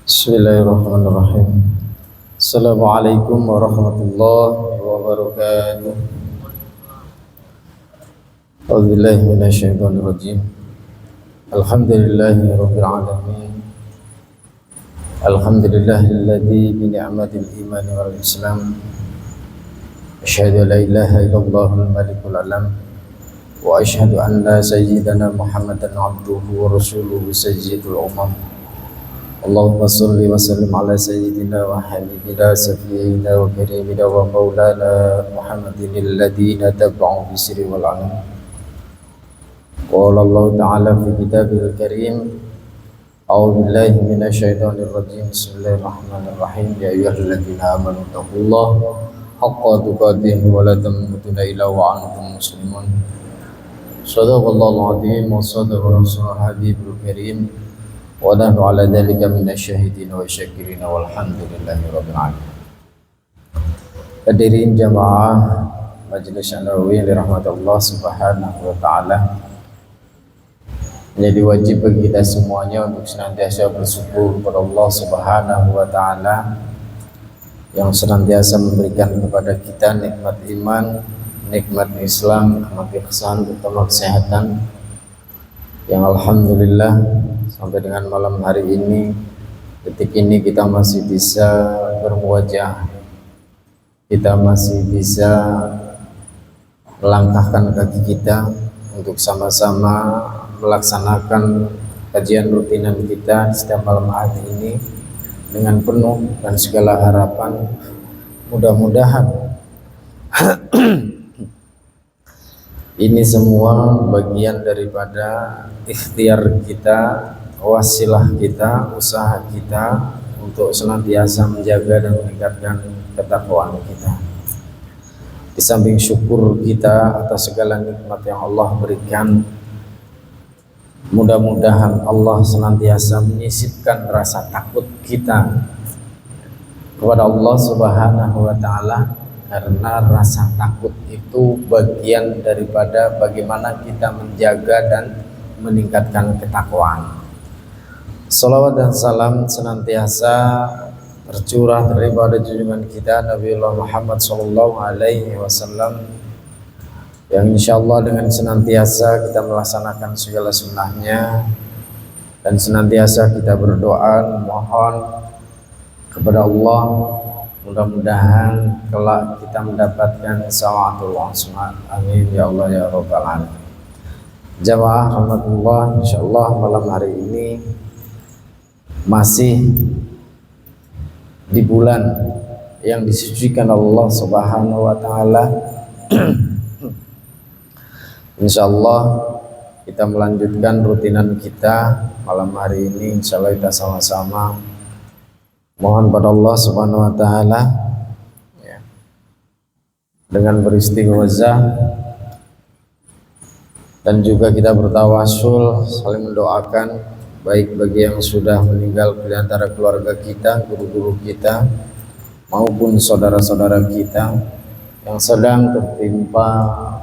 Bismillahirrahmanirrahim. Assalamualaikum warahmatullahi wabarakatuh. A'udzubillahi minasyaitonir rajim. Alhamdulillahi rabbil alamin. Alhamdulillahilladzi bi ni'matil iman wal islam. Asyhadu an la ilaha illallahul malikul alam wa asyhadu anna sayyidana Muhammadan abduhu wa rasuluhu sayyidul umam. Allahumma salli wa sallim ala sayyidina wa habibina safiyina wa karimina wa maulana Muhammadin alladhina taba'u bisri wal alam. Qala Allah ta'ala fi kitabil karim, a'udzu billahi minasyaitonir rajim. Bismillahirrahmanirrahim. Ya ayyuhalladzina amanu taqullaha haqqa tuqatih wa la tamutunna illa wa antum muslimun. Shadaqallahul azim wa sadaqa rasulul habibul karim. Wa nahnu ala dzalika minasyahidin wa syakirin walhamdulillahi rabbil alamin. Hadirin jamaah Majelis An-Nawawi yang dirahmati Allah Subhanahu wa taala. Menjadi wajib bagi kita semuanya untuk senantiasa bersyukur kepada Allah Subhanahu wa taala yang senantiasa memberikan kepada kita nikmat iman, nikmat Islam, nikmat ihsan, terutama kesehatan yang alhamdulillah sampai dengan malam hari ini, detik ini kita masih bisa berwajah, kita masih bisa melangkahkan kaki kita untuk sama-sama melaksanakan kajian rutinan kita setiap malam hari ini dengan penuh dan segala harapan. Mudah-mudahan ini semua bagian daripada ikhtiar kita, wasilah kita, usaha kita untuk senantiasa menjaga dan meningkatkan ketakwaan kita. Di samping syukur kita atas segala nikmat yang Allah berikan, mudah-mudahan Allah senantiasa menyisipkan rasa takut kita kepada Allah Subhanahu wa taala, karena rasa takut itu bagian daripada bagaimana kita menjaga dan meningkatkan ketakwaan. Salawat dan salam senantiasa tercurah daripada junjungan kita Nabiullah Muhammad sallallahu alaihi wasallam, yang insyaallah dengan senantiasa kita melaksanakan segala sunnahnya dan senantiasa kita berdoa mohon kepada Allah, mudah-mudahan kelak kita mendapatkan sawaatul usman. Amin ya Allah ya rabbal alamin. Jamaah rahmatullah, insyaallah malam hari ini masih di bulan yang disucikan Allah Subhanahu wa taala. Insyaallah kita melanjutkan rutinan kita malam hari ini. Insyaallah kita sama-sama mohon pada Allah Subhanahu wa taala ya, dengan beristighfar dan juga kita bertawasul saling mendoakan baik bagi yang sudah meninggal di antara keluarga kita, guru-guru kita maupun saudara-saudara kita yang sedang tertimpa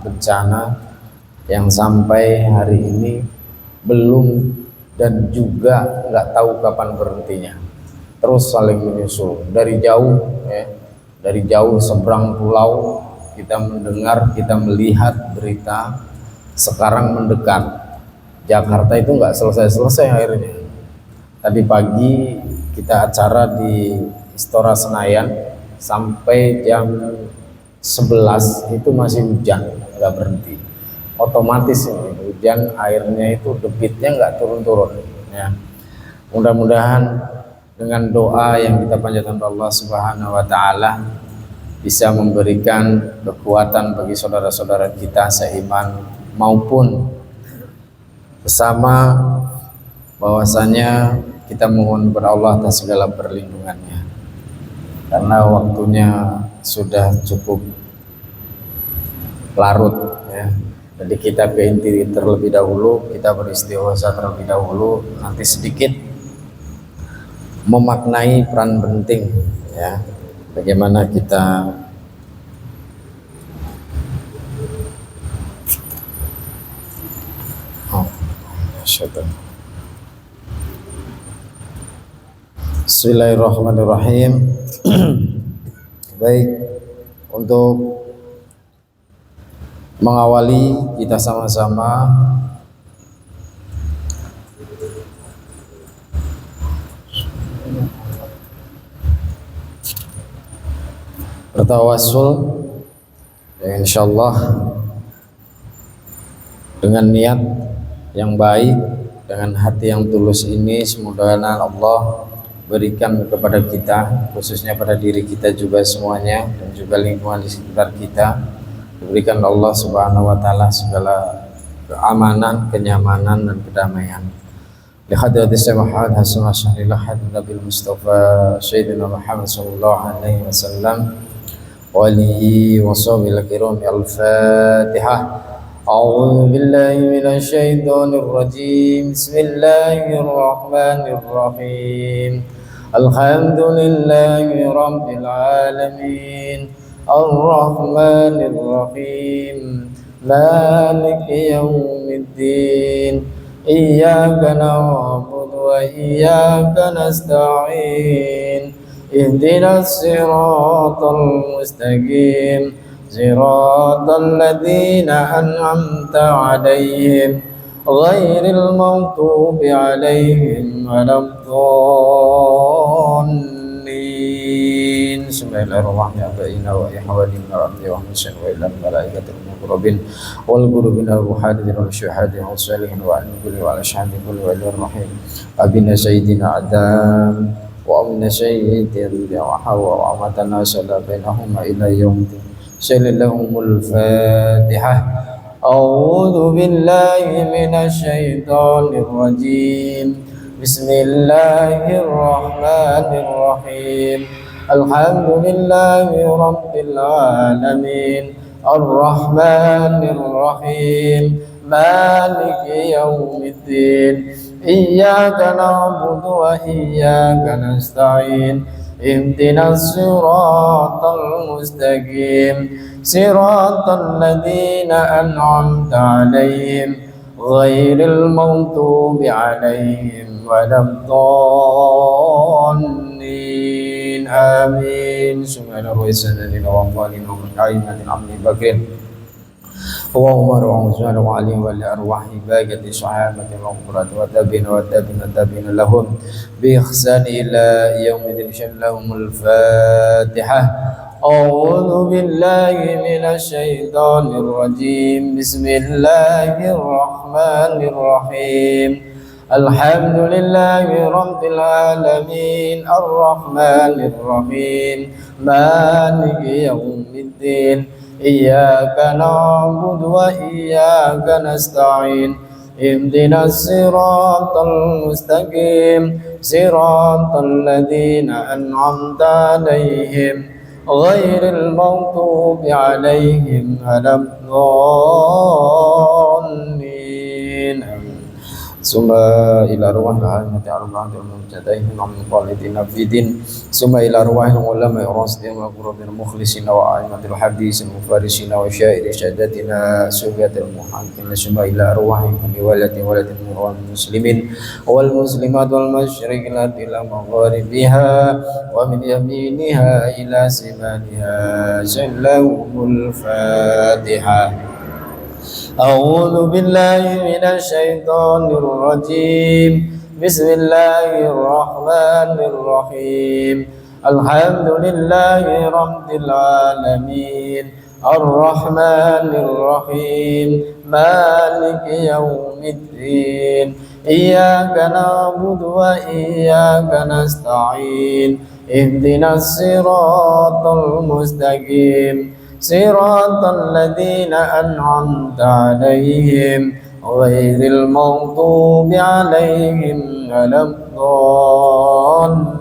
bencana yang sampai hari ini belum dan juga nggak tahu kapan berhentinya, terus saling menyusul dari jauh ya, dari jauh seberang pulau kita mendengar, kita melihat berita. Sekarang mendekat Jakarta itu nggak selesai-selesai akhirnya. Tadi pagi kita acara di Istora Senayan sampai jam 11 itu masih hujan, nggak berhenti. Otomatis ini hujan, airnya itu debitnya nggak turun-turun ya. Mudah-mudahan dengan doa yang kita panjatkan kepada Allah Subhanahu wa taala bisa memberikan kekuatan bagi saudara-saudara kita seiman maupun bersama, bahwasanya kita mohon kepada Allah atas segala perlindungannya, karena waktunya sudah cukup larut ya. Jadi kita ke inti terlebih dahulu, kita beristighosah terlebih dahulu, nanti sedikit memaknai peran penting ya, bagaimana kita syaitan. Bismillahirrahmanirrahim. Baik, untuk mengawali kita sama-sama bertawassul ya insyaallah dengan niat yang baik, dengan hati yang tulus ini, semoga Allah berikan kepada kita, khususnya pada diri kita juga semuanya, dan juga lingkungan di sekitar kita, diberikan Allah Subhanahu wa Ta'ala segala keamanan, kenyamanan, dan kedamaian. Li hadratis Muhammad hasanah syahrillah hadrat Nabil Mustafa Sayyidina Muhammad sallallahu alaihi wasallam wa alihi wa sahbihi al-kiram. Al-Fatihah. A'udzu billahi minasy syaithanir rajim. Bismillahirrahmanirrahim. Alhamdulillahi rabbil alamin. Ar-Rahmanir Rahim. Maliki yaumiddin. Iyyaka na'budu wa iyyaka nasta'in. Ihdinas siratal mustaqim. Siratal ladzina an'amta 'alaihim ghairil maghdubi 'alaihim waladdallin. Bismillahirrahmanirrahim. Wa ihwadina wa abdi wa musin wa ilal malaikatil muqarrabin wal qurubina wa ruhadin wa syuhadin wa salihin wa an kulli wa ashhadu kulli wa rahim abina sayyidina adam wa amna sayyidina wa hawa wa amatana sallallahu bainahuma ila yaumil Sallallahu al-Fatihah. A'udzu billahi minasy syaithanir rajim. Bismillahirrahmanirrahim. Alhamdulillahi rabbil alamin. Ar-Rahmanir Rahim. Maliki yaumiddin. Iyyaka na'budu wa iyyaka nasta'in. Ihdinas siratal mustaqim. Siratal ladzina an'amta 'alaihim ghairil maghdubi 'alaihim waladdallin. Amin. Allahumma ra'udzana wa alim wa li arwahi bagati sahabati al-umrat wa tabina lahum bi ihsani ila yaumil shallahumul Fatihah. A'udzu billahi minasy syaithanir rajim. Bismillahirrahmanirrahim. Alhamdulillahi rabbil alamin. Ar-Rahmanir Rahim. Maliki yaumiddin. Iyyaka na'budu wa iyyaka nasta'in. Ihdinas siratal mustaqim. Siratal ladzina an'amta 'alaihim ghairil maghdubi 'alaihim waladdallin. Summa ila arwah al-hamati arba'atul mubtada'in min qalidina fidin. Summa ila arwah ulama rasidin wa qurrabil mukhlisina wa a'immatil hadisin mufarisina wa syairi syadatina subiyatil muhaqqiqin. Summa ila arwah walatin muslimin wal muslimat wal masyriqil ila magharibiha wa min yaminiha ila simaniha. Sallahumul Fatihah. A'udzu billahi minasy syaithanir rajim. Bismillahirrahmanirrahim. Alhamdulillahi rabbil alamin. Ar-Rahmanir Rahim. Maliki yaumiddin. Iyyaka na'budu wa iyyaka nasta'in. Ihdinas siratal mustaqim. Siratal ladzina an'amta 'alaihim ghairil maghdubi 'alaihim waladdallin.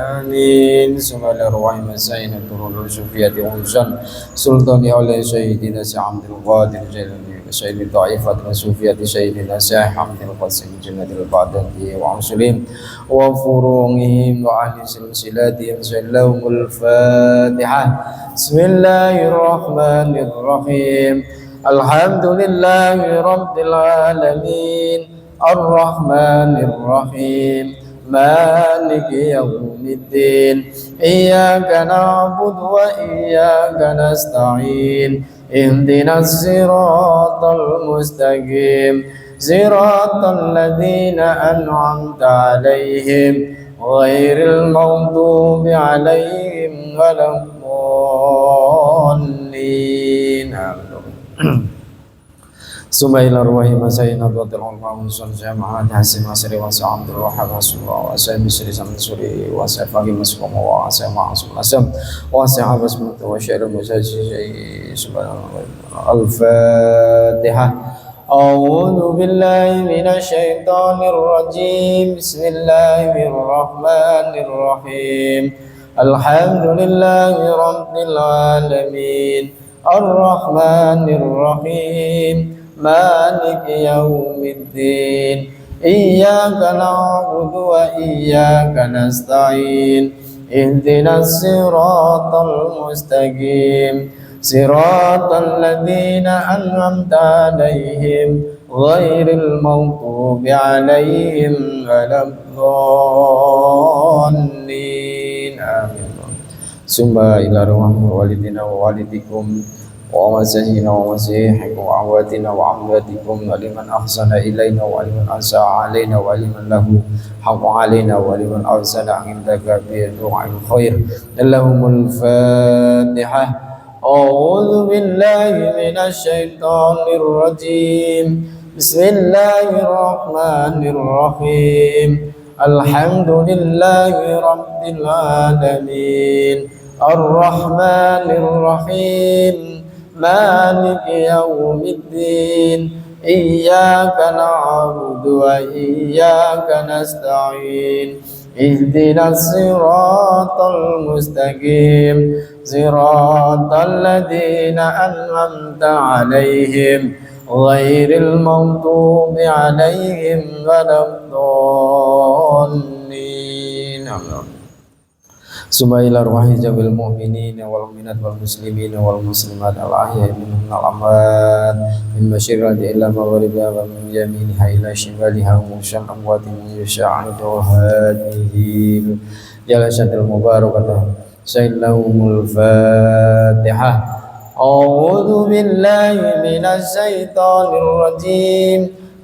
Amin. Bismillahirrahmanirrahim. Sayyidina Sufiyati Unsan Sultani Aulai Sayyidina Sa'amdil Qadir Jalali Sayyidina Ta'ifat Sufiyati Sayyidina Sa'amdil Qasim Jannatil Ba'dati wa Muslim wa furungihim wa ahli silsilatihim. Sallahumul Fatihah. Bismillahirrahmanirrahim. Alhamdulillahi rabbil alamin. Ar-Rahmanir Rahim. مالك يوم الدين إياك نعبد وإياك نستعين اهدنا الصراط المستقيم صراط الذين أنعمت عليهم غير المغضوب عليهم ولا الضالين. Summa ila ruwahi masayina dhatil ulma unsun jama'at hasim asri wa sa'amdul wa hamasullah wa sa'im bisri samsuri wa sa'fagi maskum wa sa'ma asul asam wa sa'abas mutu wa syairul musaji subhanallah al-fatihah. A'udhu billahi minasyaitanir rajim. Bismillahirrahmanirrahim. Alhamdulillahi rabbil alamin. Ar-Rahmanir Rahim. مالك يوم الدين إياك نعبد وإياك نستعين اهدنا الصراط المستقيم صراط الذين أنعمت عليهم غير المغضوب عليهم ولا الضالين آمين. ثم إلى روح والدنا ووالدكم ومسيحنا ومسيحكم وعواتنا وعماتكم ولمن أحسن إلينا ولمن أساء علينا ولمن له حق علينا ولمن أرسل عندك بدعاء الخير لهم الفاتحة. أعوذ بالله من الشيطان الرجيم. بسم الله الرحمن الرحيم. الحمد لله رب العالمين الرحمن الرحيم مالك يوم الدين إياك نعبد وإياك نستعين اهدنا الصراط المستقيم صراط الذين أنعمت عليهم غير المغضوب عليهم ولا الضالين. ثم إلى أرواح جميع المؤمنين والمؤمنات والمسلمين والمسلمات الأحياء منهم الأموات من مشرقها إلى مغربها ومن يمينها إلى شمالها ومن أموات من يشاء هذه جلسة المباركة سيلهم الفاتحة. أعوذ بالله من الشيطان الرجيم.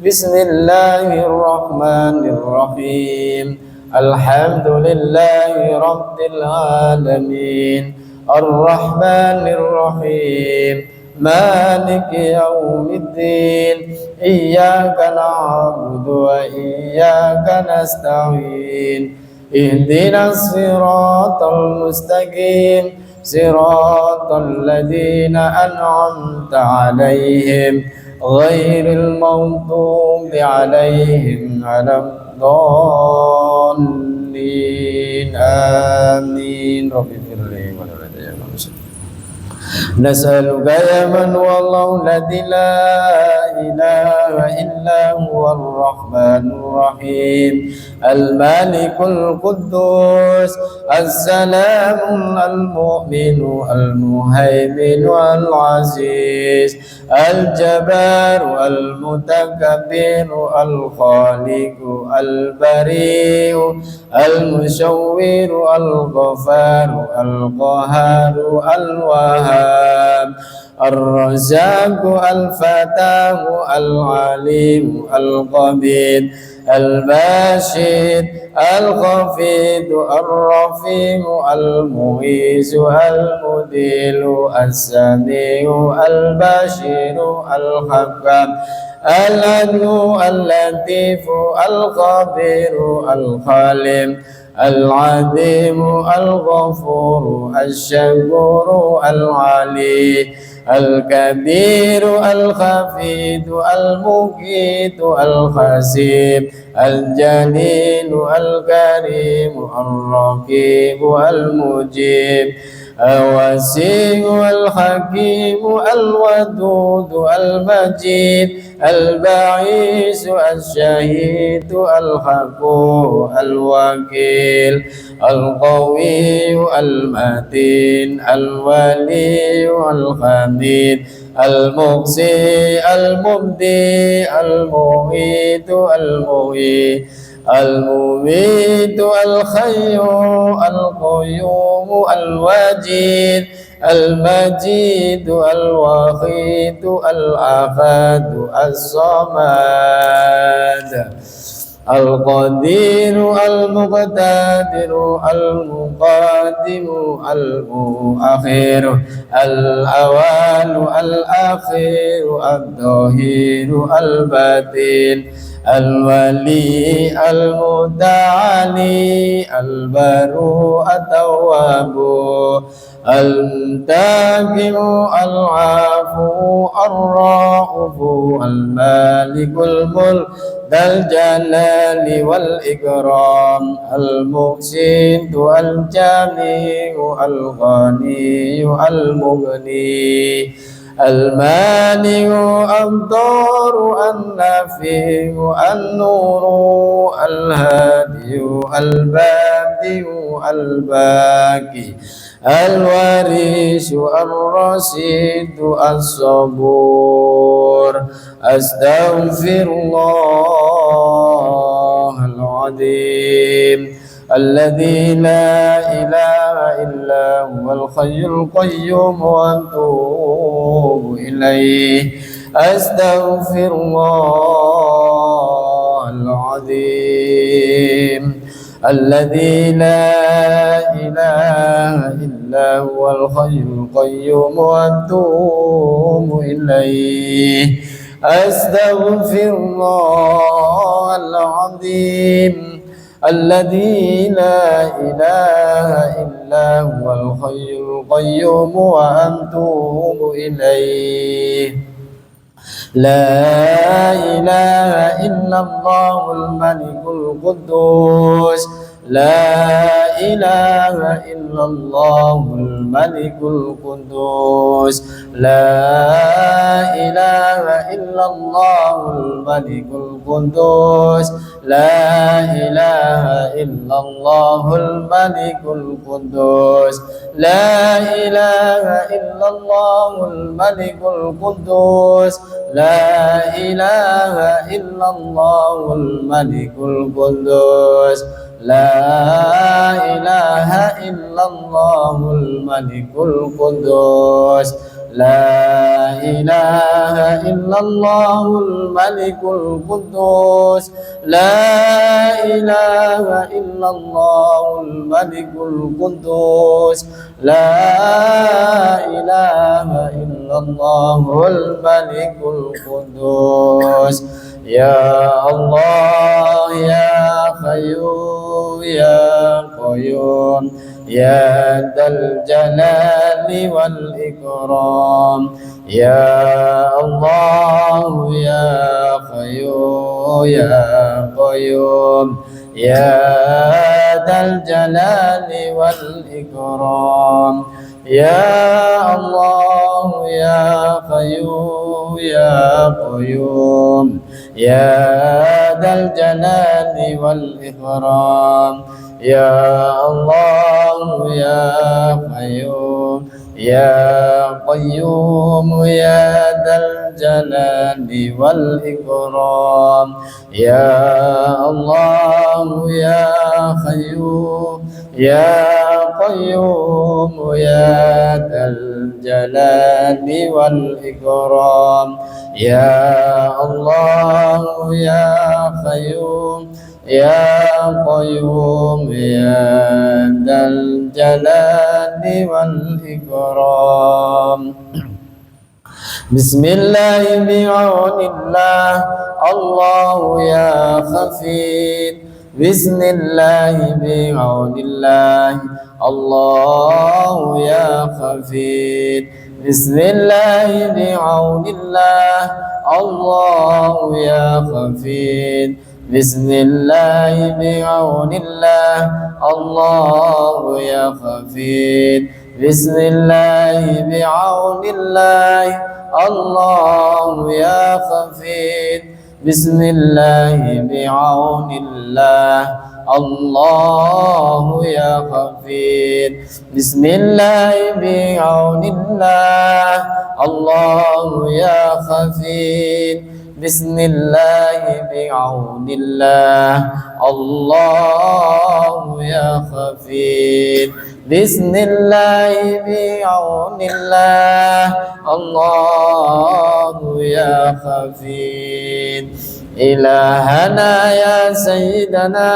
بسم الله الرحمن الرحيم. الحمد لله رب العالمين الرحمن الرحيم مالك يوم الدين إياك نعبد وإياك نستعين اهدنا الصراط المستقيم صراط الذين أنعمت عليهم غير المغضوب عليهم ولا الضالين آمين. رب اغفر لي ولوالدي نسألك يا من هو الله الذي لا إله إلا هو الرحمن الرحيم الملك القدوس السلام المؤمن المهيمن العزيز الجبار المتكبر الخالق البريء المصور الغفار القهار الوهاب الرزاق الفتاه العليم القبير الباشر الخفيض الرفيع المغيث المديل السميع البشير الحكم العدل اللطيف الخبير الخالق العظيم الغفور الشكور العلي الكبير الخفيد المقيت الخسيب الجليل الكريم الرقيب المجيب الوسيع الحكيم الودود المجيد البعيث الشهيد الحكور الوكيل القوي المتين الولي الحميد المقسي المبدي المميت المحيي المميت الخي القيوم الواجد المجيد الوحيد الأحد الصمد القدير المقتدر المقدم المؤخر الأول الأخير الظاهر الباطن الولي المتعالي البر التواب المنتقم العفو الرؤوف المالك الملك ذا الجلال والإكرام المقسط الجميع الغني المغني المانع الضار النافع النور الهادي البادئ الباقي الوارث الرشيد الصبور أستغفر الله العظيم الذي لا إله إلا هو الحي القيوم وأتوب إليه أستغفر الله العظيم الذي لا إله إلا هو الحي القيوم وأتوب إليه أستغفر الله العظيم الذي لا إله إلا هو الحي القيوم وأتوب إليه لا إله إلا الله الملك القدوس لا إله إلا الله الملك القدوس لا إله إلا الله الملك القدوس لا إله إلا الله الملك القدوس لا إله إلا الله الملك القدوس لا إله إلا الله الملك القدوس لا إله إلا الله الملك القدوس لا إله إلا الله الملك القدوس لا إله إلا الله الملك القدوس لا إله إلا الله الملك القدوس يا الله يا خيوم يا قيوم يا ذا الجلال والإكرام يا الله يا خيوم يا قيوم يا ذا الجلال والإكرام يا الله يا خيوم يا قيوم يا ذا الجلال والإكرام يا الله يا قيوم يا قيوم يا ذا الجلال والإكرام يا الله يا قيوم يا قيوم يا ذا الجلال والإكرام يا الله يا قيوم يا قيوم يا ذا الجلال والإكرام بسم الله بعون الله الله يا خفيف بسم الله بعون الله الله يا خفيف بسم الله بعون الله الله يا خفيف بسم الله بعون الله الله يا خفيف بسم الله بعون الله الله يا خفيف بسم الله بعون الله الله يا خفيف بسم الله بعون الله الله يا خفيف Bismillah bi'aunillah. Allahu ya khafid. Bismillah bi'aunillah. Allahu ya khafid. Ilahana ya Sayyidana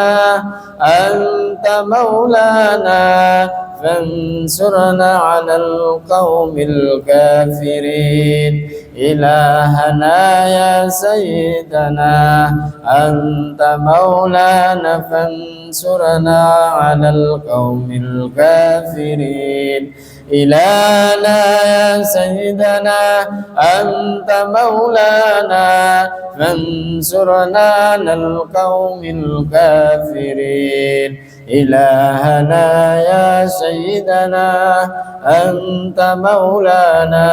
anta maulana fansurna 'alal qaumil kafirin. Ilahana ya Sayyidana anta maulana fansurna 'alal qaumil kafirin. Ilahana ya Sayyidana anta maulana fansurna 'alal qaumil kafirin. Ilahana ya Sayyidana anta maulana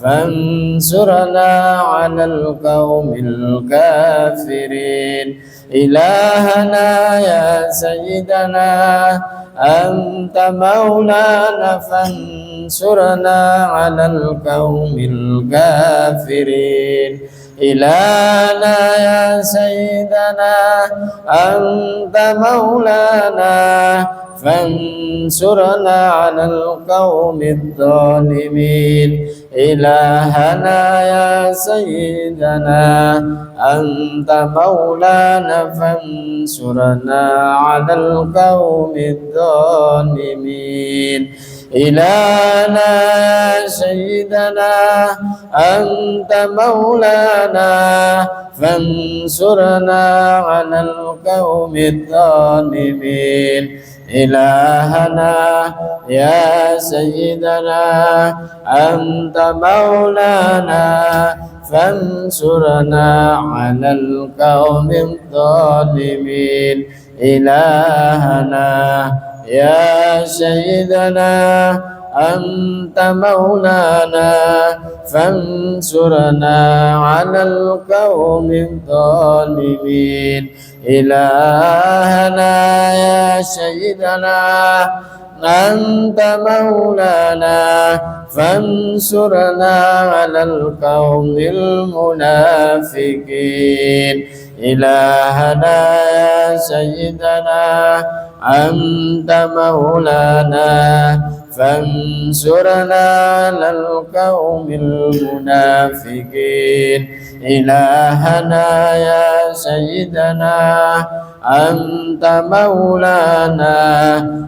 fansurna 'alal qaumil kafirin. Ilahana ya Sayyidana anta maulana fansurna 'alal qaumil kafirin. Ilahana ya Sayyidana anta maulana fansurna 'alal qaumid dhalimin. Ilahana ya Sayyidana anta maulana fansurna 'alal qaumid dhalimin. Ilahana ya Sayyidana anta maulana fansurna 'alal qaumid dhalimin. Ilahana ya Sayyidana anta maulana fansurna 'alal qaumid dhalimin. Ilahana ya Sayyidana anta maulana fansurna 'alal qaumid dhalimin. Ilahana ya Sayyidana anta maulana fansurna 'alal qaumil munafiqin. Ilahana ya Sayyidana anta maulana fansurna 'alal qaumil munafiqin. Ilahana ya Sayyidana anta maulana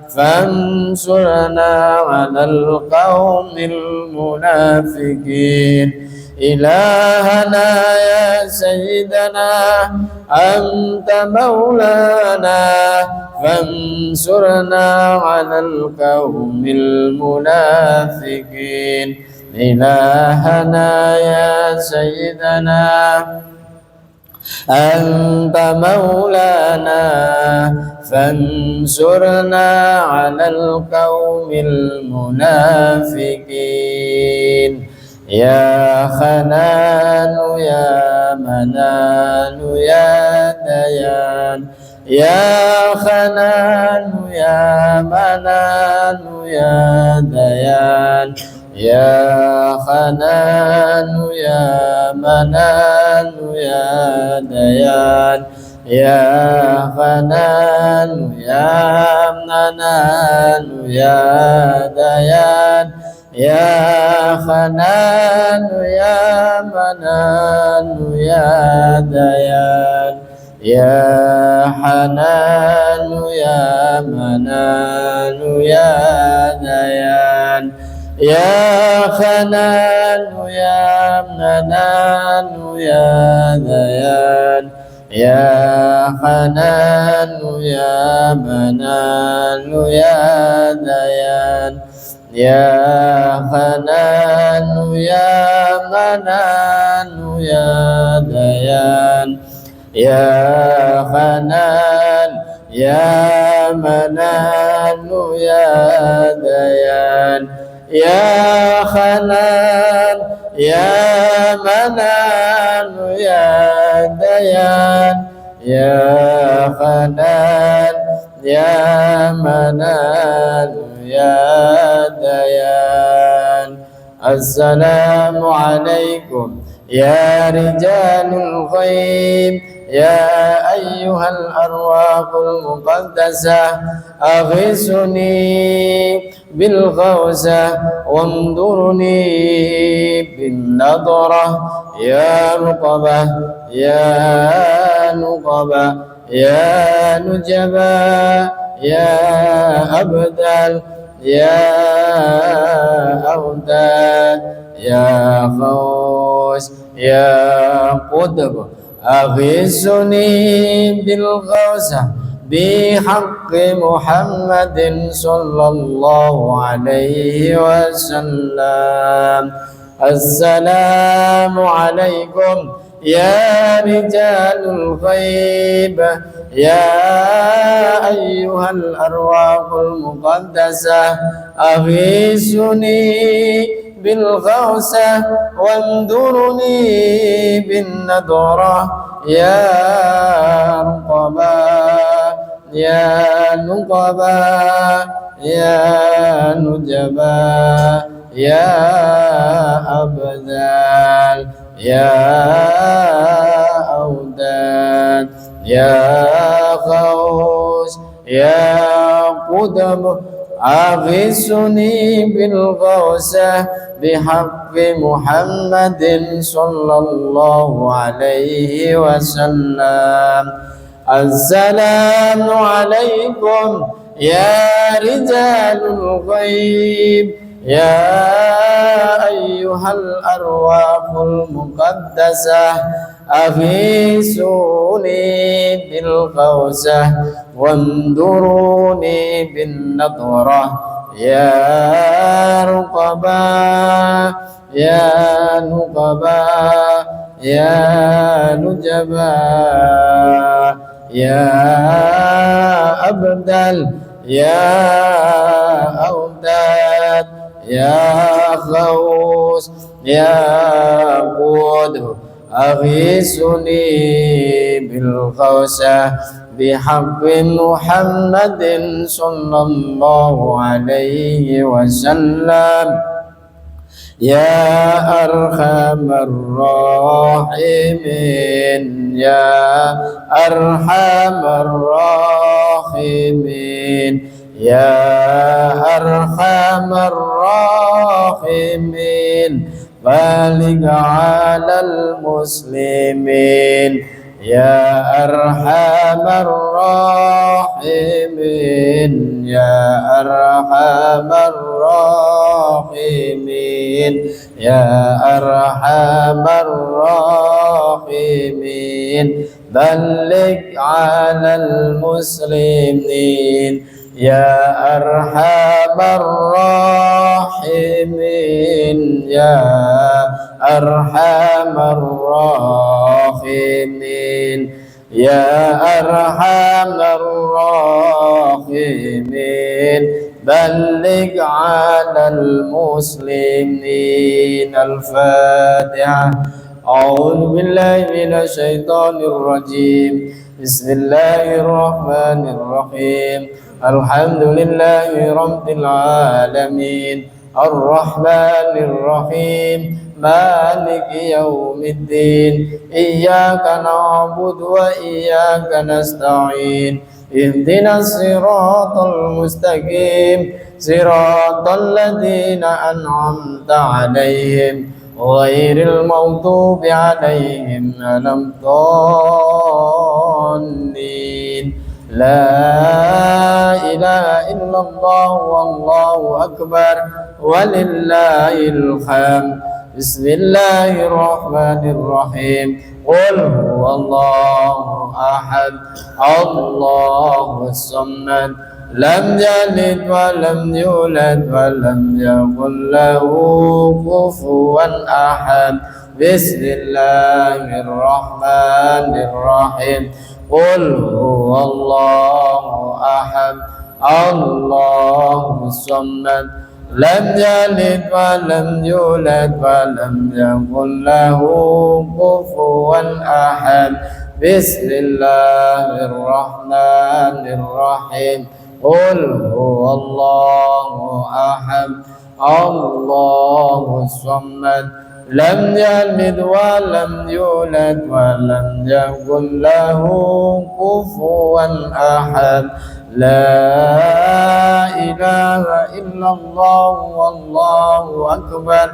fansurna 'alal qaumil munafiqin. Ilahana ya Sayyidana anta maulana fansurna 'alal qaumil munafiqin. Ilahana ya Sayyidana anta maulana fansurna 'alal qaumil munafiqin. Ya Hananu ya Mananu ya Dayan. Ya Hananu ya Mananu ya Dayan. Ya Hananu ya Mananu ya Dayan. Ya Hananu ya Mananu ya Dayan. Ya Hananu ya Mananu ya Dayan. Ya Hananu ya Mananu ya Dayan. Ya Hananu ya Mananu ya Dayan. Ya Hananu ya Mananu ya Dayan. Ya Hananu ya Mananu ya Dayan. Ya Hanan ya Mananu ya Dayan. Ya Hanan ya Mananu ya Dayan. Ya Hanan ya Mananu ya Dayan. Assalamualaikum يا رجال الغيب يا أيها الأرواح المقدسة أغثني بالغوثة وانظرني بالنظرة يا رقبة يا نقبة يا نجبا يا أبدال يا أوداد يا غوث يا قطب أغثني بالغوثة بحق محمد صلى الله عليه وسلم. السلام عليكم يا رجال الغيب يا أيها الأرواح المقدسة أغيثني بالغوثة وانظرني بالنضرة يا رقبا يا نقبا يا نجبا يا أبدال يا أوداد يا غوث يا قدم أغثني بالغوثة بحق محمد صلى الله عليه وسلم. السلام عليكم يا رجال الغيب يا أيها الأرواح المقدسة أغيثوني بالغوثة وانظروني بالنظرة يا رقبا يا نقبا يا نجبا يا أبدال يا أوداد يا غوث يا قدر أغيثني بالغوثة بحق محمد صلى الله عليه وسلم. يا أرحم الراحمين يا أرحم الراحمين يا أرحم الراحمين بلغ على المسلمين يا أرحم الراحمين يا أرحم الراحمين يا أرحم الراحمين بلغ على المسلمين يا أرحم الراحمين يا أرحم الراحمين يا أرحم الراحمين بلغ على المسلمين. الفاتحة. أعوذ بالله من الشيطان الرجيم. بسم الله الرحمن الرحيم. الحمد لله رب العالمين الرحمن الرحيم مالك يوم الدين إياك نعبد وإياك نستعين اهدنا الصراط المستقيم صراط الذين أنعمت عليهم غير المغضوب عليهم ولا الضالين. لا إله إلا الله والله أكبر ولله الحمد. بسم الله الرحمن الرحيم. قل هو الله أحد الله الصمد لم يلد ولم يولد ولم يكن له كفوا أحد. بسم الله الرحمن الرحيم. قل هو الله أحد الله الصمد لم يلد ولم يولد ولم يكن له كفوا أحد. بسم الله الرحمن الرحيم. قل هو الله أحد الله الصمد لم يلد ولم يولد ولم يكن له كفوا أحد لا إله إلا الله والله أكبر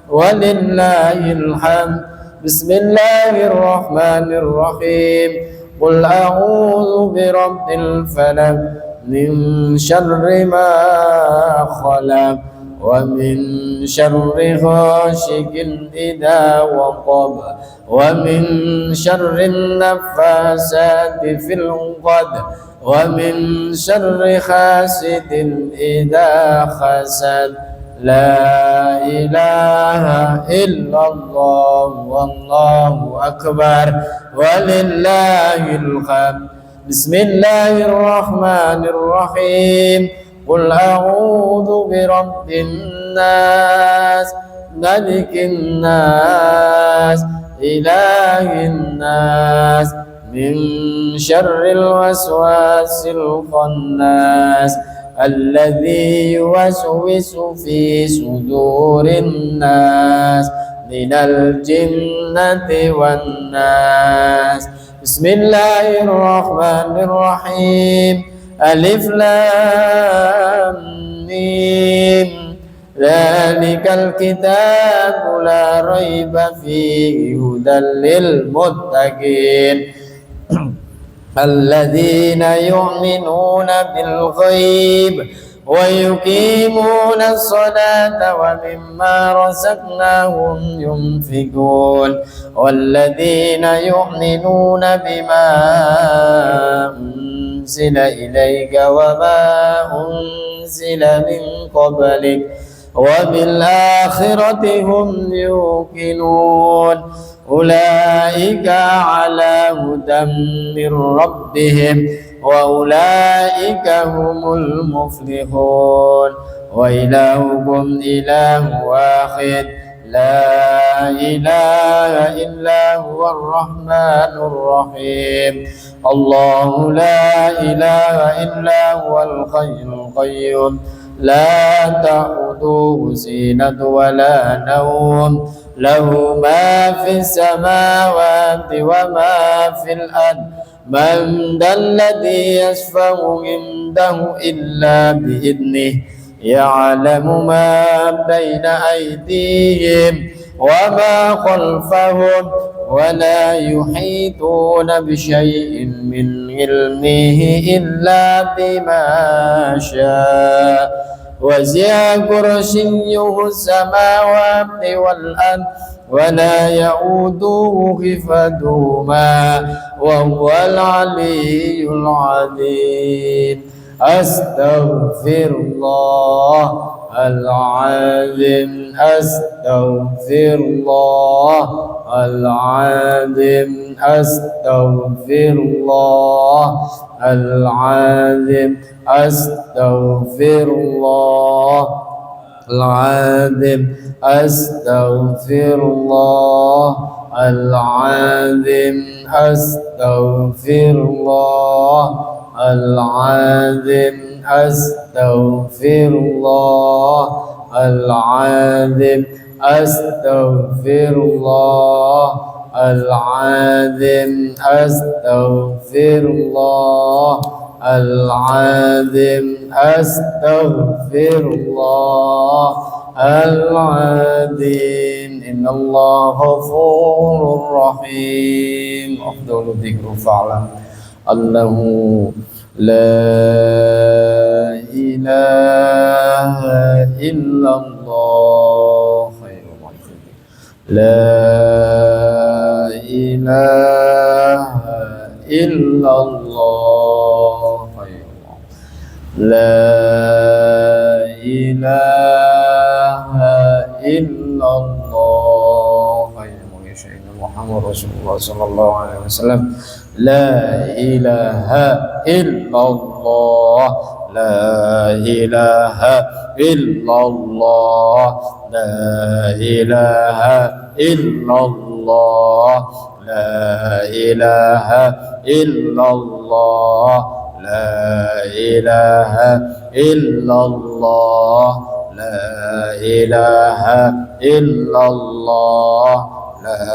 ولله الحمد بسم الله الرحمن الرحيم قل أعوذ برب الفلق من شر ما خلق ومن شر غاشق إذا وقب ومن شر النفاسات في العقد ومن شر حاسد إذا حسد لا إله إلا الله والله أكبر ولله الحمد بسم الله الرحمن الرحيم قل أعوذ برب الناس ملك الناس إله الناس من شر الوسواس الخناس الذي يوسوس في صدور الناس من الجنة والناس بسم الله الرحمن الرحيم ألف لام ميم ذلك الكتاب لا ريب فيه هدى للمتقين الذين يؤمنون بالغيب ويقيمون الصلاة ومما رزقناهم ينفقون والذين يؤمنون بما أنزل إليك وما أنزل من قبلك وبالآخرة هم يوقنون أولئك على هدى من ربهم وأولئك هم المفلحون وإلهكم إله واحد لا إله إلا هو الرحمن الرحيم الله لا إله إلا هو الحي القيوم لا تأخذه سنة ولا نوم له ما في السماوات وما في الأرض من ذا الذي يشفع عنده إلا بإذنه يعلم ما بين أيديهم وما خلفهم ولا يحيطون بشيء من علمه إلا بما شاء وسع كرسيه السماوات والأرض ولا يؤوده حفظهما وهو العلي العظيم أستغفر الله العظيم أستغفر الله العظيم أستغفر الله العظيم أستغفر الله العظيم أستغفر الله العظيم أستغفر الله العظيم أستغفر الله العظيم أستغفر الله العظيم أستغفر الله العظيم أستغفر الله العظيم إن الله غفور رحيم أفضل ذكر فعلا أنه لا إله إلا الله لا إله إلا الله لا إله إلا الله محمد رسول الله صلى الله عليه وسلم لا إله إلا الله لا إله إلا الله لا إله إلا الله لا إله إلا الله لا إله إلا الله لا إله إلا الله لا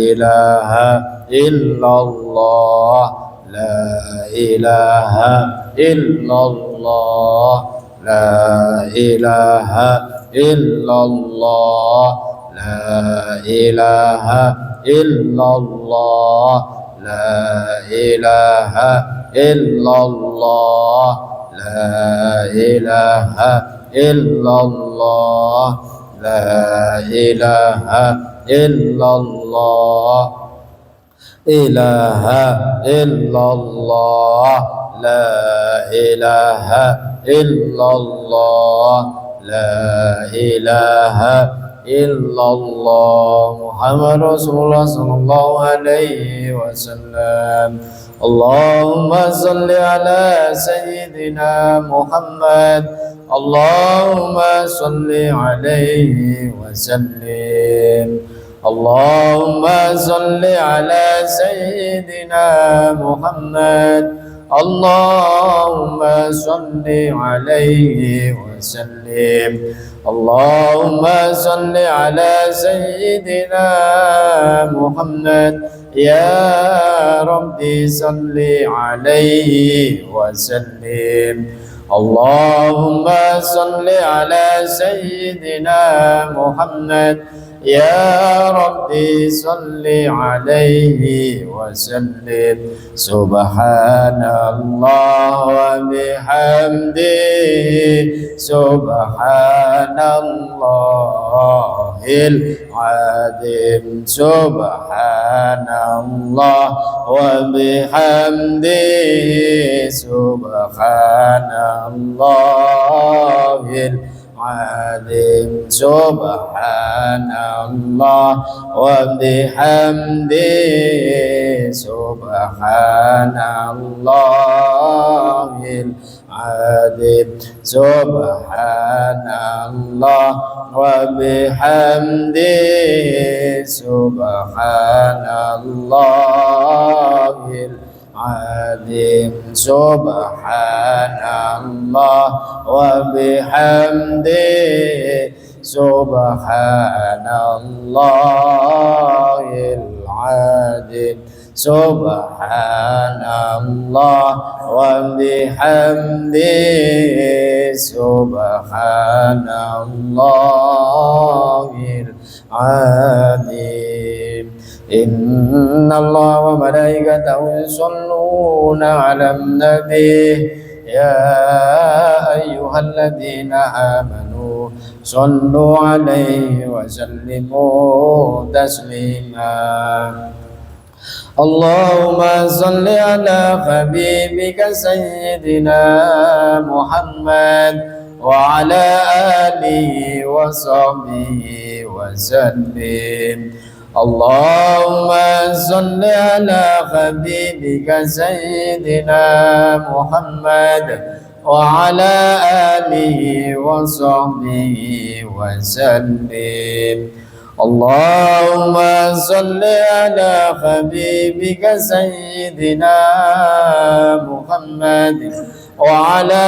إله إلا الله لا إله إلا الله لا إله إلا الله لا إله إلا الله لا إله إلا الله لا إله إلا الله لا إله إلا الله إله إلا الله لا إله إلا الله لا إله إلا الله محمد رسول الله صلى الله عليه وسلم اللهم صل على سيدنا محمد اللهم صل عليه وسلم اللهم صل على سيدنا محمد اللهم صل عليه وسلم اللهم صل على سيدنا محمد يا ربي صل عليه وسلم اللهم صل على سيدنا محمد يا ربي صل عليه وسلم سبحان الله وبحمده سبحان الله العظيم سبحان الله وبحمده سبحان الله العظيم سبحان الله وبحمده سبحان الله العظيم سبحان الله وبحمده سبحان الله العظيم سبحان الله وبحمده سبحان الله العظيم سبحان الله وبحمده سبحان الله العظيم إن الله وملائكته يصلون على النبي يا أيها الذين آمنوا صلوا عليه وسلموا تسليما اللهم صل على حبيبك سيدنا محمد وعلى آله وصحبه وسلم اللهم صل على حبيبك سيدنا محمد وعلى آله وصحبه وسلم اللهم صل على حبيبك سيدنا محمد وعلى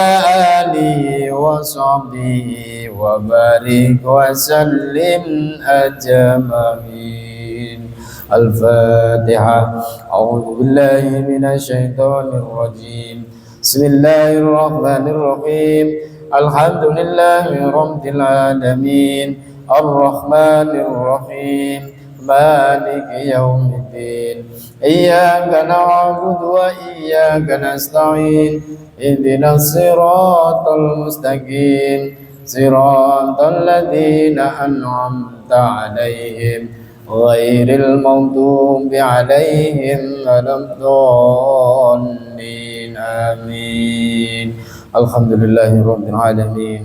آله وصحبه وبارك وسلم أجمعين. الفاتحة. أعوذ بالله من الشيطان الرجيم. بسم الله الرحمن الرحيم. الحمد لله رب العالمين الرحمن الرحيم مالك يوم الدين إياك نعبد وإياك نستعين اهدنا الصراط المستقيم صراط الذين أنعمت عليهم غير المغضوب عليهم ولا الضالين آمين. الحمد لله رب العالمين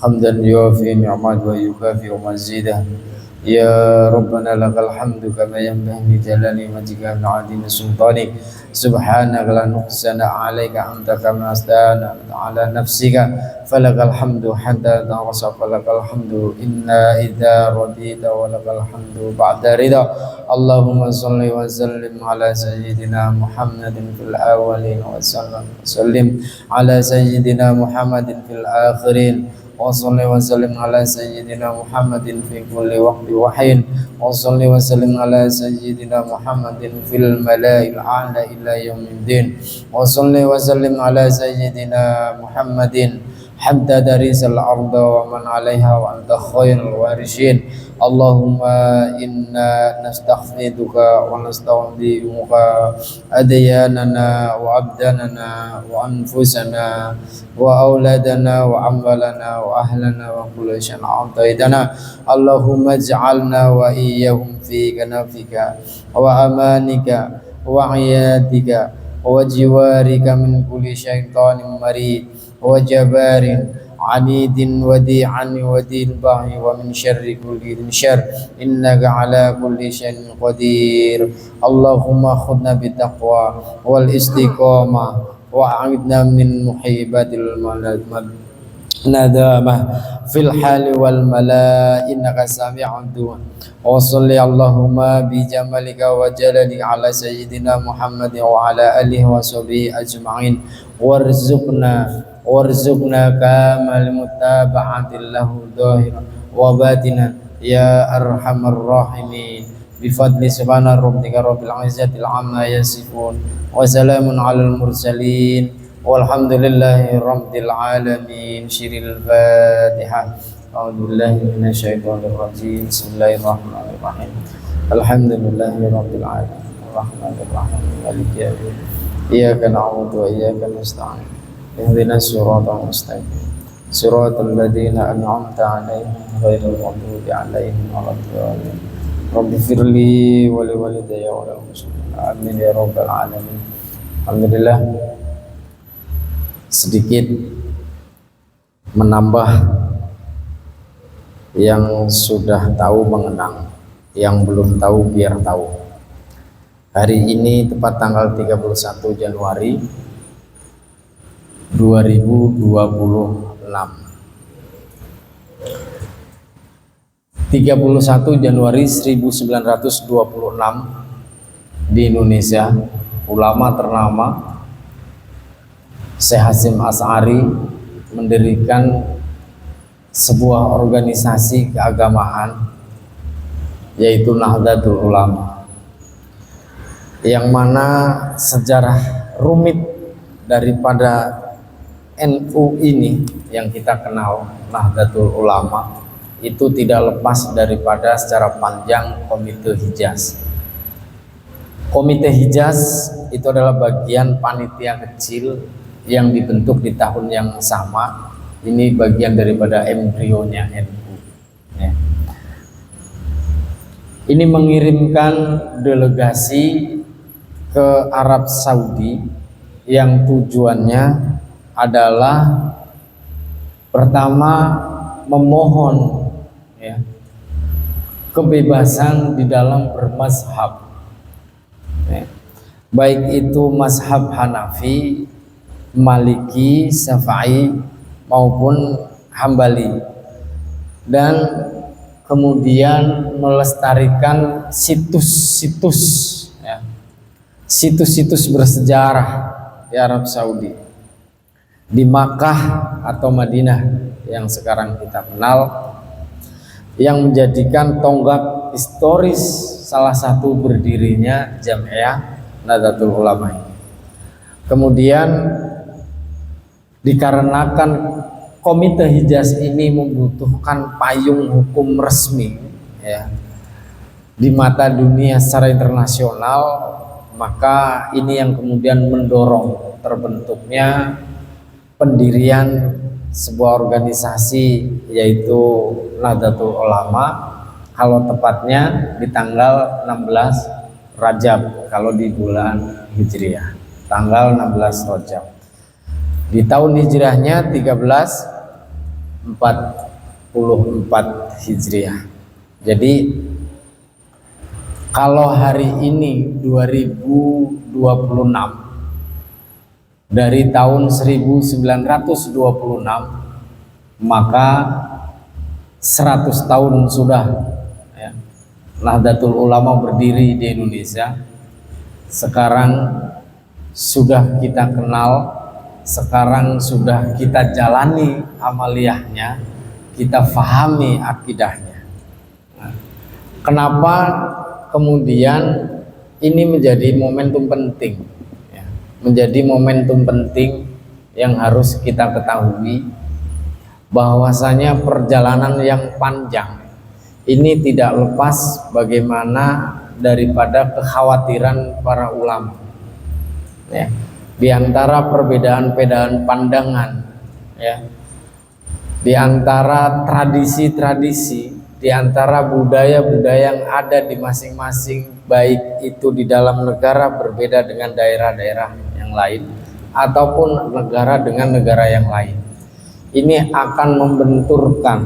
حمدا يوافي نعمته ويكافئ مزيده. يا ربنا لك الحمد كما ينبغي لجلال وجهك من عظيم سلطانك. سبحانك لا نحصي عليك أنت كما أثنيت على نفسك فلك الحمد حتى ترضى فلك الحمد إنا إذا رضيت ولك الحمد بعد رضا. اللهم صل وسلم على سيدنا محمد في الأولين وسلم على سيدنا محمد في الآخرين wa salli wa sallim ala sayyidina Muhammadin fi kulli waqti wa hin wa salli wa sallim ala sayyidina Muhammadin fil mala'il a'la ila yaumiddin wa salli wa sallim ala sayyidina Muhammadin hatta darisal arda wa man 'alaiha wa anta khairul warishin. Allahumma inna nastaghfiruka wa nasta'udzuka adyanana wa abdanana wa anfusana wa auladana wa amalana wa ahlana wa kullu shay'in a'taitana. Allahumma ij'alna wa iyyahum fi kanafika wa amanika wa 'iyatika wa jiwarika min kulli syaitanin marid wa jabarin anidin wadi'an wadil bahi wa min syarri kulli syarr innaka ala kulli syai'in qadir. Allahumma khudna bitaqwa wal istiqamah wa a'idna min muhibatil nadamah fil hali wal mala innaka sami'ud du'a. Wa salli Allahumma bi jamalika wa jalali ala sayyidina Muhammad wa ala alihi wa sahbihi ajma'in warzuqna kamal mutaba'atil lahu dhahiran wa batinan ya arhamar rahimin bi fadli subhana rabbika rabbil izzati amma yasifun wa salamun alal mursalin walhamdulillahi rabbil alamin. Syiril Fatihah. A'udzu billahi minasyaitonir rajim. Bismillahirrahmanirrahim. Alhamdulillahi rabbil alamin arrahmanir rahim maliki yaumiddin iyyaka na'budu wa iyyaka nasta'in ihdinas siratal mustaqim siratal ladzina an'amta 'alaihim ghairil maghdubi 'alaihim waladdallin. Rabbighfirli wa li walidayya wa lil muslimin amin ya rabbal alamin. Alhamdulillah, sedikit menambah yang sudah tahu mengenang, yang belum tahu biar tahu. Hari ini tepat tanggal 31 Januari 2026. 31 Januari 1926 di Indonesia, ulama ternama Syekh Hasyim Asy'ari mendirikan sebuah organisasi keagamaan yaitu Nahdlatul Ulama, yang mana sejarah rumit daripada NU ini yang kita kenal Nahdlatul Ulama itu tidak lepas daripada secara panjang Komite Hijaz. Komite Hijaz itu adalah bagian panitia kecil yang dibentuk di tahun yang sama. Ini bagian daripada embrionya NU ya. Ini mengirimkan delegasi ke Arab Saudi yang tujuannya adalah pertama memohon ya, kebebasan di dalam bermazhab ya. Baik itu mazhab Hanafi, Maliki, Syafi'i maupun Hambali, dan kemudian melestarikan situs-situs ya, situs-situs bersejarah di Arab Saudi, di Makkah atau Madinah yang sekarang kita kenal, yang menjadikan tonggak historis salah satu berdirinya Jamiah Nahdlatul Ulama ini. Kemudian dikarenakan Komite Hijaz ini membutuhkan payung hukum resmi ya, di mata dunia secara internasional, maka ini yang kemudian mendorong terbentuknya pendirian sebuah organisasi yaitu Nahdlatul Ulama, kalau tepatnya di tanggal 16 Rajab kalau di bulan Hijriah, tanggal 16 Rajab. Di tahun Hijriahnya 1344 Hijriah. Jadi kalau hari ini 2026, dari tahun 1926, maka 100 tahun sudah ya, Nahdlatul Ulama berdiri di Indonesia. Sekarang sudah kita kenal sekarang sudah kita jalani amaliyahnya, kita fahami akidahnya. Nah, kenapa kemudian ini menjadi momentum penting, ya, menjadi momentum penting yang harus kita ketahui, bahwasanya perjalanan yang panjang ini tidak lepas bagaimana daripada kekhawatiran para ulama, ya, di antara perbedaan-perbedaan pandangan, ya, di antara tradisi-tradisi, di antara budaya-budaya yang ada di masing-masing, baik itu di dalam negara berbeda dengan daerah-daerah yang lain ataupun negara dengan negara yang lain. Ini akan membenturkan,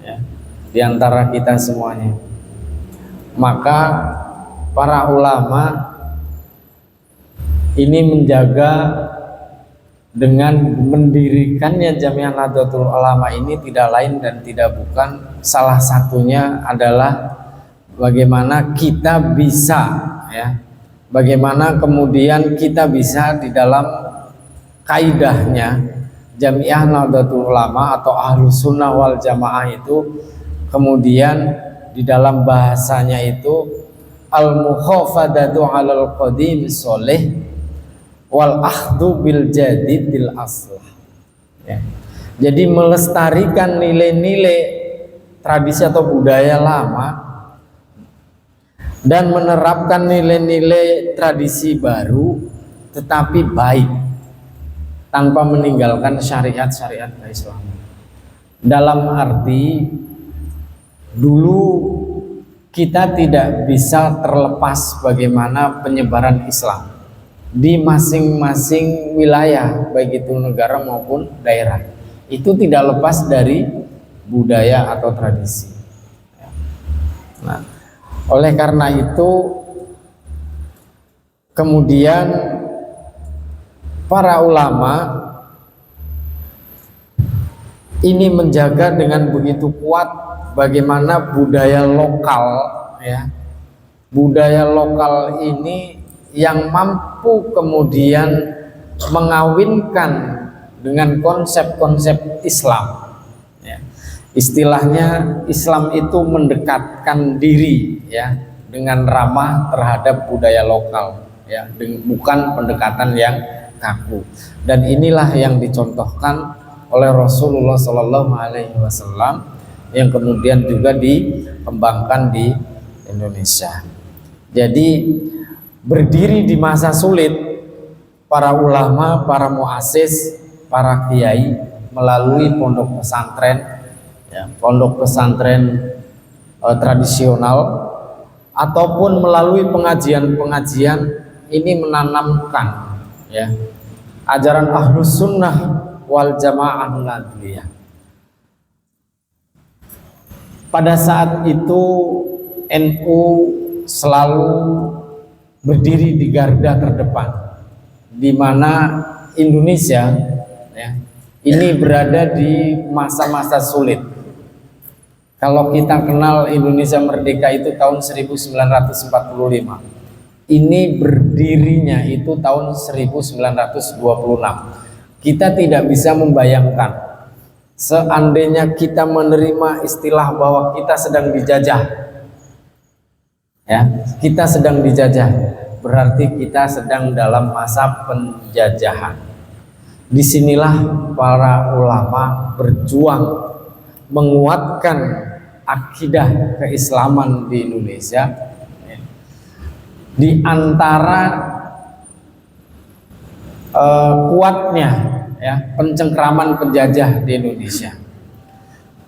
ya, di antara kita semuanya. Maka para ulama ini menjaga dengan mendirikannya Jamiah Nahdlatul Ulama ini tidak lain dan tidak bukan, salah satunya adalah bagaimana kita bisa, ya, bagaimana kemudian kita bisa di dalam kaidahnya Jamiah Nahdlatul Ulama atau Ahlus Sunnah wal Jamaah itu kemudian di dalam bahasanya itu al-mukhafadatu 'alal qadim sholih wal akhdu bil jadidil aslah, ya. Jadi melestarikan nilai-nilai tradisi atau budaya lama dan menerapkan nilai-nilai tradisi baru tetapi baik, tanpa meninggalkan syariat-syariat keislaman. Dalam arti dulu kita tidak bisa terlepas bagaimana penyebaran Islam di masing-masing wilayah, baik itu negara maupun daerah, itu tidak lepas dari budaya atau tradisi. Nah, oleh karena itu kemudian para ulama ini menjaga dengan begitu kuat bagaimana budaya lokal, ya, budaya lokal ini yang mampu kemudian mengawinkan dengan konsep-konsep Islam, ya. Istilahnya Islam itu mendekatkan diri, ya, dengan ramah terhadap budaya lokal, ya, bukan pendekatan yang kaku. Dan inilah yang dicontohkan oleh Rasulullah Shallallahu Alaihi Wasallam yang kemudian juga dikembangkan di Indonesia. Jadi berdiri di masa sulit, para ulama, para muassis, para kiai melalui pondok pesantren, ya, pondok pesantren tradisional ataupun melalui pengajian-pengajian ini menanamkan, ya, ajaran Ahlus Sunnah wal Jamaah Nadliyah. Pada saat itu NU selalu berdiri di garda terdepan, di mana Indonesia, ya, ini berada di masa-masa sulit. Kalau kita kenal Indonesia merdeka itu tahun 1945, ini berdirinya itu tahun 1926. Kita tidak bisa membayangkan seandainya kita menerima istilah bahwa kita sedang dijajah, ya, kita sedang dijajah, berarti kita sedang dalam masa penjajahan. Disinilah para ulama berjuang menguatkan akidah keislaman di Indonesia, ya. Di antara kuatnya, ya, pencengkraman penjajah di Indonesia,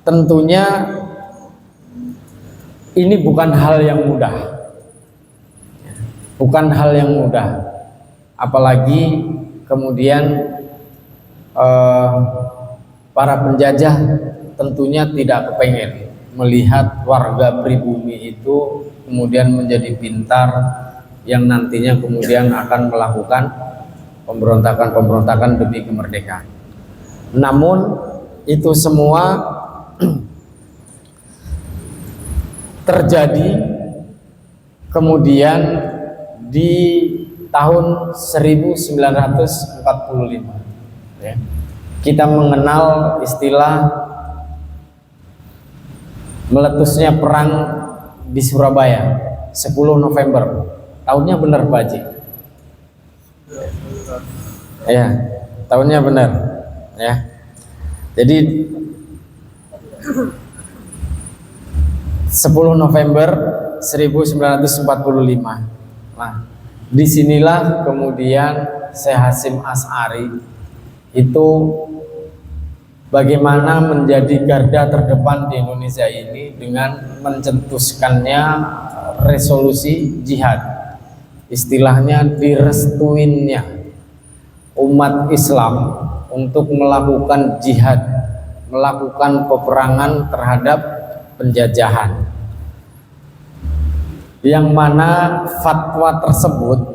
tentunya ini bukan hal yang mudah, bukan hal yang mudah, apalagi kemudian para penjajah tentunya tidak kepengen melihat warga pribumi itu kemudian menjadi pintar yang nantinya kemudian akan melakukan pemberontakan-pemberontakan demi kemerdekaan. Namun itu semua terjadi kemudian di tahun 1945. ya. Kita mengenal istilah meletusnya perang di Surabaya 10 November. Tahunnya benar Pak Haji? Ya, tahunnya benar ya. Jadi 10 November 1945. Nah, disinilah kemudian Syekh Hasyim Asy'ari itu bagaimana menjadi garda terdepan di Indonesia ini dengan mencetuskannya resolusi jihad, istilahnya direstuinnya umat Islam untuk melakukan jihad, melakukan peperangan terhadap penjajahan, yang mana fatwa tersebut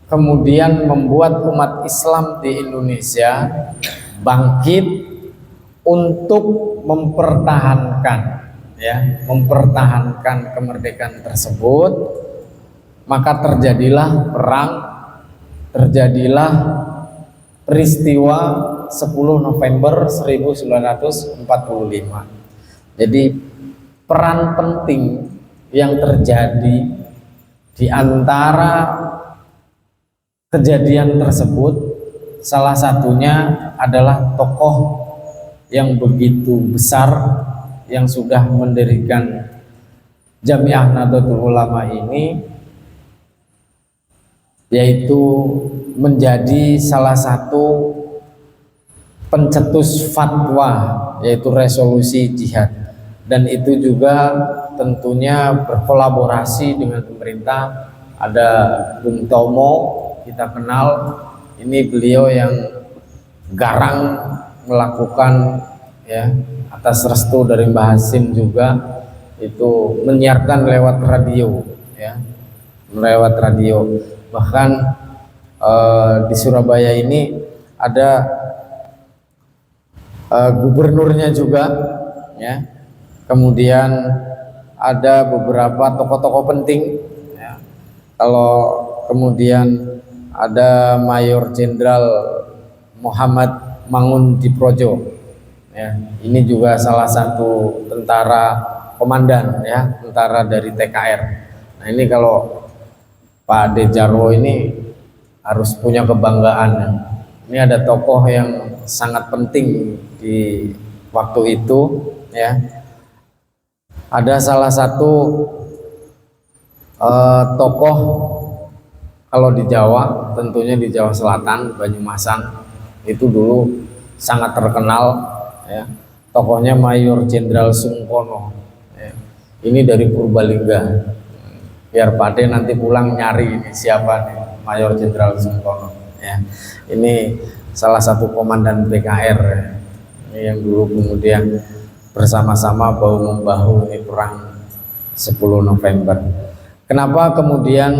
kemudian membuat umat Islam di Indonesia bangkit untuk mempertahankan kemerdekaan tersebut. Maka terjadilah perang, terjadilah peristiwa 10 November 1945. Jadi peran penting yang terjadi di antara kejadian tersebut, salah satunya adalah tokoh yang begitu besar yang sudah mendirikan Jamiah Nahdlatul Ulama ini, yaitu menjadi salah satu pencetus fatwa, yaitu resolusi jihad, dan itu juga tentunya berkolaborasi dengan pemerintah. Ada Bung Tomo, kita kenal, ini beliau yang garang melakukan ya, atas restu dari Mbah Hasyim juga, itu menyiarkan lewat radio ya, lewat radio. Bahkan di Surabaya ini ada gubernurnya juga ya, kemudian ada beberapa tokoh-tokoh penting ya. Kalau kemudian ada Mayor Jenderal Muhammad Mangun Diprojo ya, ini juga salah satu tentara komandan ya, tentara dari TKR. Nah, ini kalau Pak Ade Jarwo ini harus punya kebanggaan ya. Ini ada tokoh yang sangat penting di waktu itu ya. Ada salah satu tokoh kalau di Jawa, tentunya di Jawa Selatan, Banyumasan itu dulu sangat terkenal ya, tokohnya Mayor Jenderal Sungkono ya. Ini dari Purbalingga, biar Pak De nanti pulang nyari ini siapa nih Mayor Jenderal Sungkono ya. Ini salah satu komandan PKR ya, ini yang dulu kemudian bersama-sama bahu membahu ini perang 10 November. Kenapa kemudian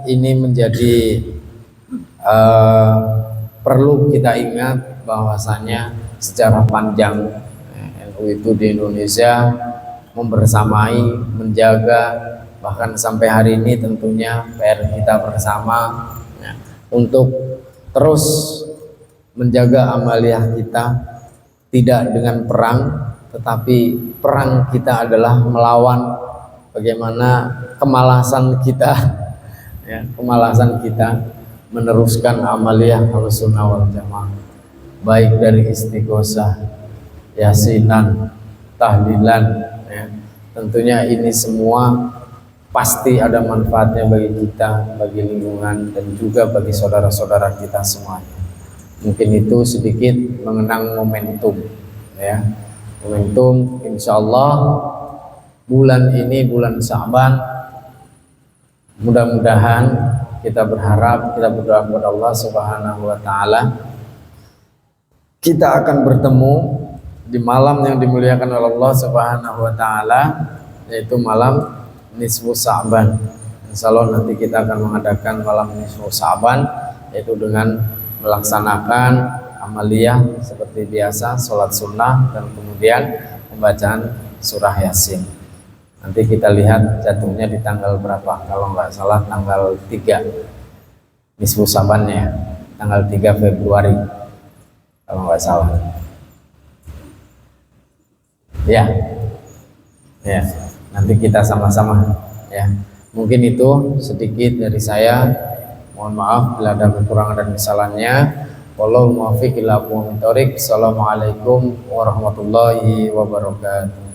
ini menjadi perlu kita ingat bahwasanya secara panjang NU itu di Indonesia membersamai, menjaga, bahkan sampai hari ini tentunya PR kita bersama ya, untuk terus menjaga amaliyah kita, tidak dengan perang, tetapi perang kita adalah melawan bagaimana kemalasan kita ya, kemalasan kita meneruskan amaliyah Ahlussunnah wal Jamaah, baik dari istighosah, yasinan, tahlilan ya. Tentunya ini semua pasti ada manfaatnya bagi kita, bagi lingkungan, dan juga bagi saudara-saudara kita semuanya. Mungkin itu sedikit mengenang momentum ya. Momentum insyaallah bulan ini, bulan Sya'ban, mudah-mudahan kita berharap, kita berdoa kepada Allah Subhanahu wa Ta'ala, kita akan bertemu di malam yang dimuliakan oleh Allah Subhanahu wa Ta'ala, yaitu malam nisfu Sya'ban. Insyaallah nanti kita akan mengadakan malam nisfu Sya'ban, yaitu dengan melaksanakan amaliyah seperti biasa, sholat sunnah, dan kemudian pembacaan surah Yasin. Nanti kita lihat jatuhnya di tanggal berapa, kalau nggak salah tanggal 3 nisfu Sya'bannya, tanggal 3 Februari kalau nggak salah. Ya, ya. Nanti kita sama-sama ya. Mungkin itu sedikit dari saya. Mohon maaf bila ada kekurangan dan kesalahannya. Wallahul muwaffiq ila aqwamit thoriq. Assalamualaikum warahmatullahi wabarakatuh.